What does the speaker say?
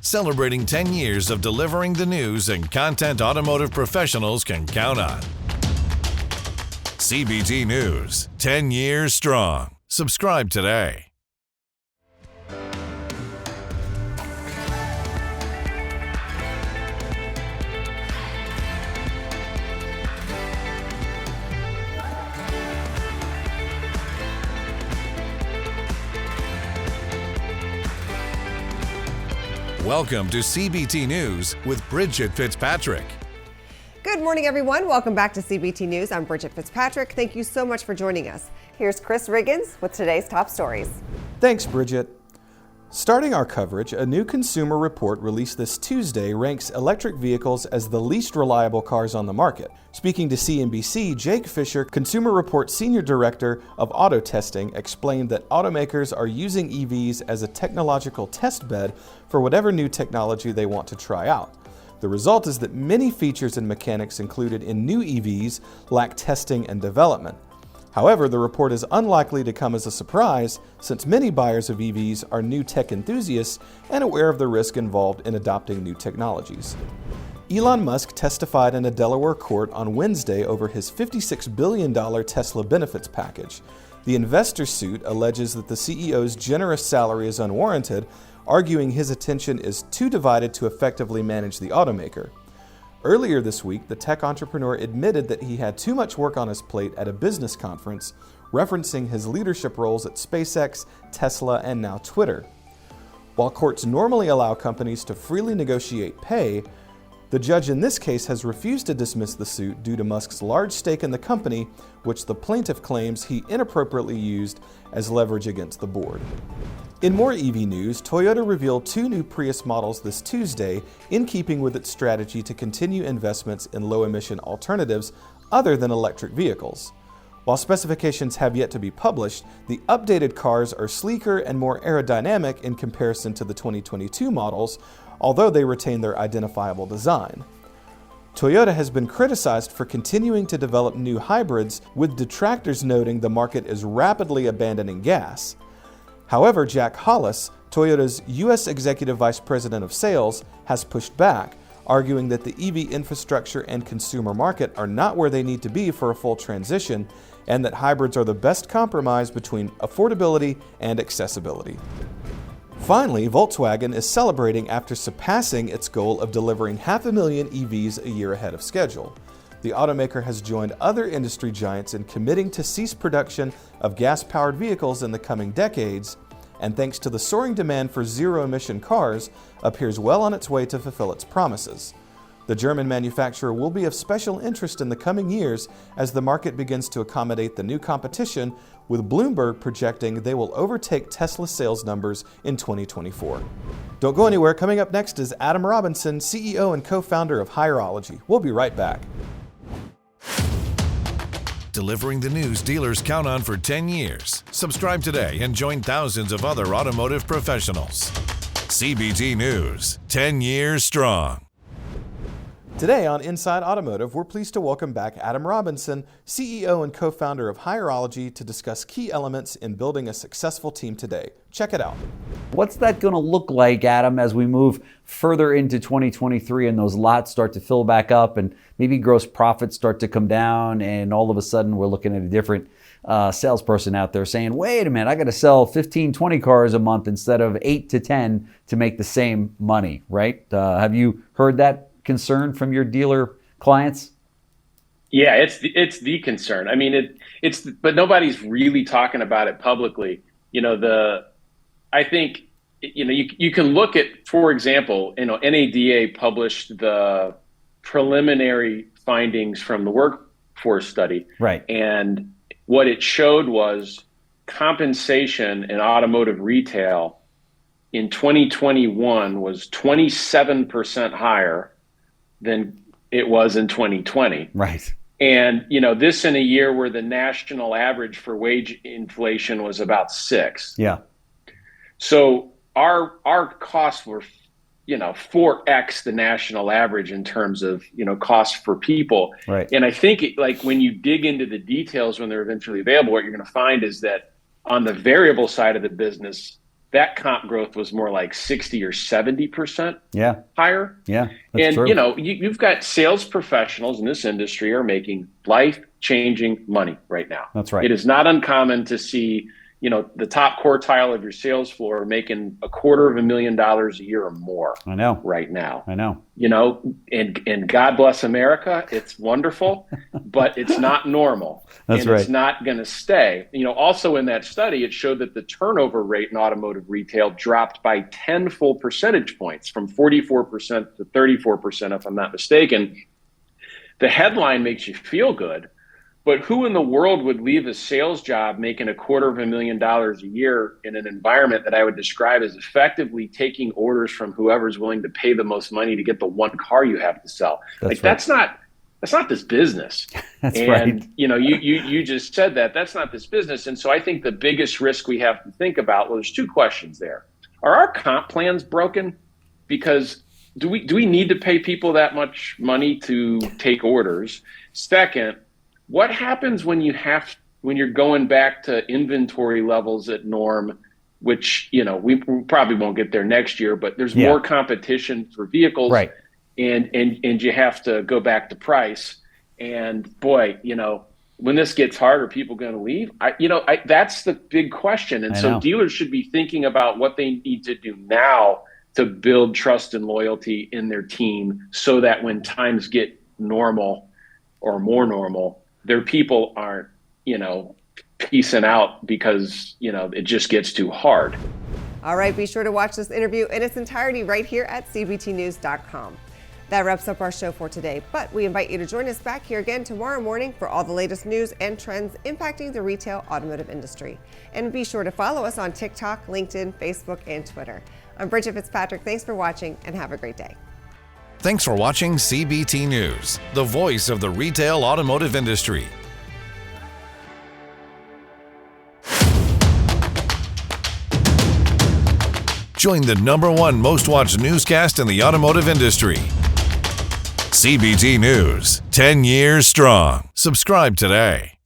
celebrating 10 years of delivering the news and content automotive professionals can count on. CBT News, 10 years strong. Subscribe today. Welcome to CBT News with Bridget Fitzpatrick. Good morning, everyone. Welcome back to CBT News. I'm Bridget Fitzpatrick. Thank you so much for joining us. Here's Chris Riggins with today's top stories. Thanks, Bridget. Starting our coverage, a new consumer report released this Tuesday ranks electric vehicles as the least reliable cars on the market. Speaking to CNBC, Jake Fisher, Consumer Report Senior Director of Auto Testing, explained that automakers are using EVs as a technological test bed for whatever new technology they want to try out. The result is that many features and mechanics included in new EVs lack testing and development. However, the report is unlikely to come as a surprise since many buyers of EVs are new tech enthusiasts and aware of the risk involved in adopting new technologies. Elon Musk testified in a Delaware court on Wednesday over his $56 billion Tesla benefits package. The investor suit alleges that the CEO's generous salary is unwarranted, arguing his attention is too divided to effectively manage the automaker. Earlier this week, the tech entrepreneur admitted that he had too much work on his plate at a business conference, referencing his leadership roles at SpaceX, Tesla, and now Twitter. While courts normally allow companies to freely negotiate pay, the judge in this case has refused to dismiss the suit due to Musk's large stake in the company, which the plaintiff claims he inappropriately used as leverage against the board. In more EV news, Toyota revealed two new Prius models this Tuesday, in keeping with its strategy to continue investments in low-emission alternatives other than electric vehicles. While specifications have yet to be published, the updated cars are sleeker and more aerodynamic in comparison to the 2022 models, although they retain their identifiable design. Toyota has been criticized for continuing to develop new hybrids, with detractors noting the market is rapidly abandoning gas. However, Jack Hollis, Toyota's U.S. Executive Vice President of Sales, has pushed back, arguing that the EV infrastructure and consumer market are not where they need to be for a full transition, and that hybrids are the best compromise between affordability and accessibility. Finally, Volkswagen is celebrating after surpassing its goal of delivering 500,000 EVs a year ahead of schedule. The automaker has joined other industry giants in committing to cease production of gas-powered vehicles in the coming decades, and thanks to the soaring demand for zero-emission cars, appears well on its way to fulfill its promises. The German manufacturer will be of special interest in the coming years as the market begins to accommodate the new competition, with Bloomberg projecting they will overtake Tesla sales numbers in 2024. Don't go anywhere. Coming up next is Adam Robinson, CEO and co-founder of Hierology. We'll be right back. Delivering the news dealers count on for 10 years. Subscribe today and join thousands of other automotive professionals. CBT News, 10 years strong. Today on Inside Automotive, we're pleased to welcome back Adam Robinson, CEO and co-founder of Hierology, to discuss key elements in building a successful team today. Check it out. What's that going to look like, Adam, as we move further into 2023 and those lots start to fill back up and maybe gross profits start to come down, and all of a sudden we're looking at a different salesperson out there saying, wait a minute, I got to sell 15, 20 cars a month instead of 8 to 10 to make the same money, right? Have you heard that concern from your dealer clients? Yeah, it's the concern. I mean, but nobody's really talking about it publicly. I think, you can look at, for example, NADA published the preliminary findings from the workforce study. Right. And what it showed was compensation in automotive retail in 2021 was 27% higher than it was in 2020. Right. And, this in a year where the national average for wage inflation was about 6. Yeah. So our costs were, 4x the national average in terms of, costs for people. Right. And I think when you dig into the details when they're eventually available, what you're going to find is that on the variable side of the business, that comp growth was more like 60 or 70% higher. Yeah, that's and true. you know, you've got sales professionals in this industry are making life-changing money right now. That's right. It is not uncommon to see, you know, the top quartile of your sales floor making $250,000 a year or more. I know. Right now. I know. You know, and God bless America. It's wonderful, but it's not normal. That's and right. It's not going to stay. You know, also in that study, it showed that the turnover rate in automotive retail dropped by 10 full percentage points, from 44% to 34%, if I'm not mistaken. The headline makes you feel good. But who in the world would leave a sales job making $250,000 a year in an environment that I would describe as effectively taking orders from whoever's willing to pay the most money to get the one car you have to sell? That's not this business. That's right. And you know, you just said that's not this business. And so I think the biggest risk we have to think about, well, there's two questions there. Are our comp plans broken? Because do we need to pay people that much money to take orders? Second, what happens when you're going back to inventory levels at norm, which, you know, we probably won't get there next year, but there's more competition for vehicles, right? And you have to go back to price. And boy, you know, when this gets hard, are people going to leave? That's the big question. And so dealers should be thinking about what they need to do now to build trust and loyalty in their team, so that when times get normal or more normal, their people aren't, you know, piecing out because, you know, it just gets too hard. All right, be sure to watch this interview in its entirety right here at cbtnews.com. That wraps up our show for today, but we invite you to join us back here again tomorrow morning for all the latest news and trends impacting the retail automotive industry. And be sure to follow us on TikTok, LinkedIn, Facebook, and Twitter. I'm Bridget Fitzpatrick. Thanks for watching and have a great day. Thanks for watching CBT News, the voice of the retail automotive industry. Join the #1 most watched newscast in the automotive industry. CBT News, 10 years strong. Subscribe today.